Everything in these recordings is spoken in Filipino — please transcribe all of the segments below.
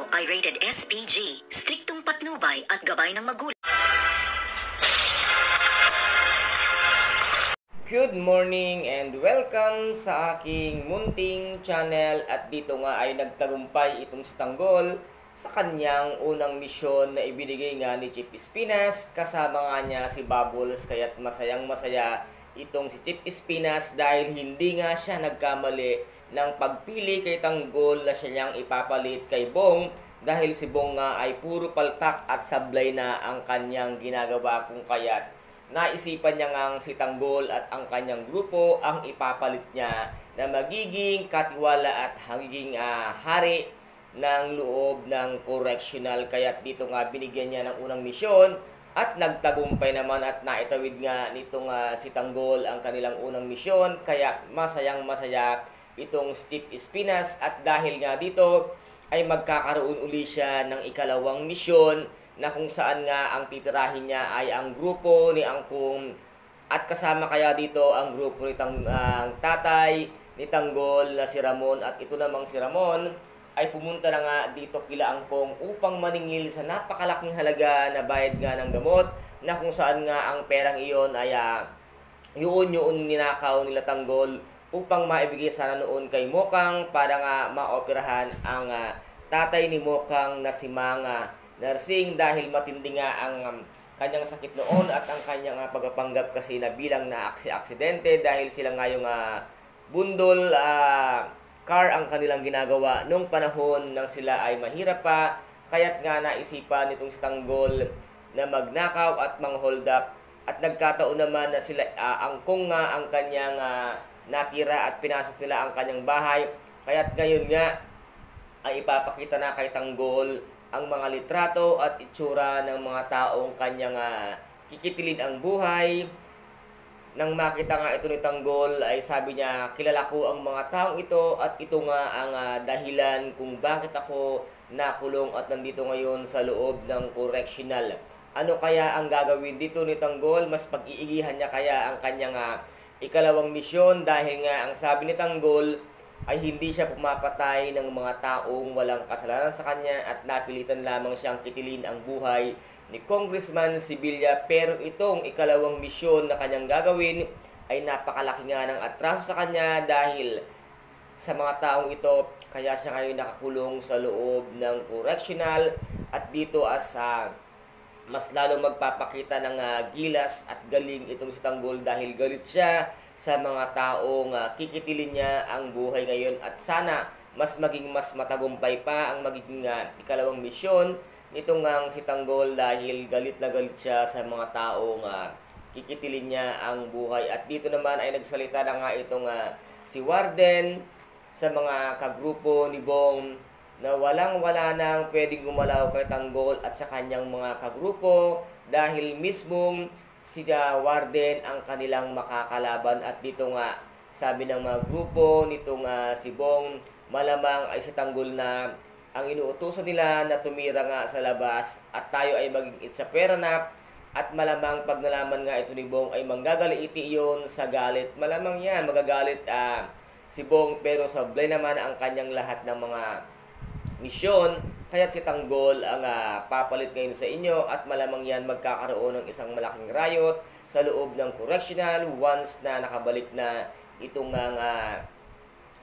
ay rated SPG, striktong patnubay at gabay ng magulang. Good morning and welcome sa aking munting channel. At dito nga ay nagtagumpay itong si Tanggol sa kanyang unang misyon na ibinigay nga ni Chief Espinas. Kasama nga niya si Bubbles, kaya't masayang masaya itong si Chief Espinas dahil hindi nga siya nagkamali ng pagpili kay Tanggol na siya niyang ipapalit kay Bong, dahil si Bong nga ay puro palpak at sablay na ang kanyang ginagawa, kung kaya't naisipan niya ngang si Tanggol at ang kanyang grupo ang ipapalit niya na magiging katiwala at magiging hari ng loob ng correctional. Kaya't dito nga binigyan niya ng unang misyon at nagtagumpay naman at naitawid nga nitong si Tanggol ang kanilang unang misyon. Kaya masayang masaya itong Chief Espinas, at dahil nga dito ay magkakaroon uli siya ng ikalawang misyon na kung saan nga ang titirahin niya ay ang grupo ni Angkong, at kasama kaya dito ang grupo ni tatay ni Tanggol na si Ramon. At ito namang si Ramon ay pumunta na nga dito kila Angkong upang maningil sa napakalaking halaga na bayad nga ng gamot, na kung saan nga ang perang iyon ay yun ninakaw nila Tanggol upang maibigay sana noon kay Mokang para nga maoperahan ang tatay ni Mokang na si Manga Nursing, dahil matindi nga ang kanyang sakit noon at ang kanyang pagpapanggap kasi na bilang na aksidente, dahil sila nga yung bundol car ang kanilang ginagawa nung panahon nang sila ay mahirap pa. Kaya't nga naisipan nitong si Tanggol na magnakaw at mang-hold up, at nagkataon naman na sila Angkong nga ang kanyang natira at pinasok nila ang kanyang bahay. Kaya't ngayon nga ay ipapakita na kay Tanggol ang mga litrato at itsura ng mga taong kanyang kikitilin ang buhay. Nang makita nga ito ni Tanggol ay sabi niya, kilala ko ang mga taong ito at ito nga ang dahilan kung bakit ako nakulong at nandito ngayon sa loob ng correctional. Ano kaya ang gagawin dito ni Tanggol? Mas pag-iigihan niya kaya ang kanyang ikalawang misyon, dahil nga ang sabi ni Tanggol ay hindi siya pumapatay ng mga taong walang kasalanan sa kanya, at napilitan lamang siyang kitilin ang buhay ni Congressman Sibilya. Pero itong ikalawang misyon na kanyang gagawin ay napakalaki nga ng atraso sa kanya dahil sa mga taong ito, kaya siya ngayon nakakulong sa loob ng correctional. At dito mas lalo magpapakita ng gilas at galing itong si Tanggol dahil galit siya sa mga taong kikitilin niya ang buhay ngayon. At sana mas matagumpay pa ang magiging ikalawang misyon nitong si Tanggol, dahil galit na galit siya sa mga taong kikitilin niya ang buhay. At dito naman ay nagsalita na nga itong si Warden sa mga kagrupo ni Bong na walang-wala nang pwedeng gumalaw kay Tanggol at sa kanyang mga kagrupo, dahil mismong si Warden ang kanilang makakalaban. At dito nga sabi ng mga grupo nitong si Bong, malamang ay si Tanggol na ang inuutusan nila na tumira nga sa labas at tayo ay maging itsaperanap. At malamang pag nalaman nga ito ni Bong ay manggagaliiti iyon sa galit. Malamang yan, magagalit si Bong, pero sablay naman ang kanyang lahat ng mga misyon. Kaya si Tanggol ang papalit ngayon sa inyo, at malamang yan magkakaroon ng isang malaking riot sa loob ng correctional once na nakabalik na itong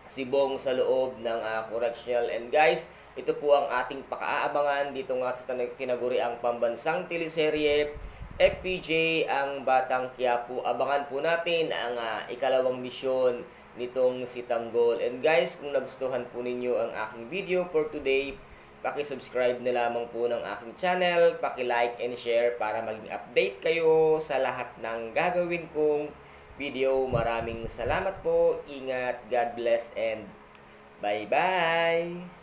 si Bong sa loob ng correctional. And guys, ito po ang ating pakaaabangan dito nga sa tinaguriang pambansang teleserye FPJ ang Batang Quiapo. Abangan po natin ang ikalawang misyon nitong si Tanggol. And guys, kung nagustuhan po ninyo ang aking video for today, paki-subscribe na lamang po ng aking channel, paki-like and share para maging update kayo sa lahat ng gagawin kong video. Maraming salamat po, ingat, God bless, and bye-bye!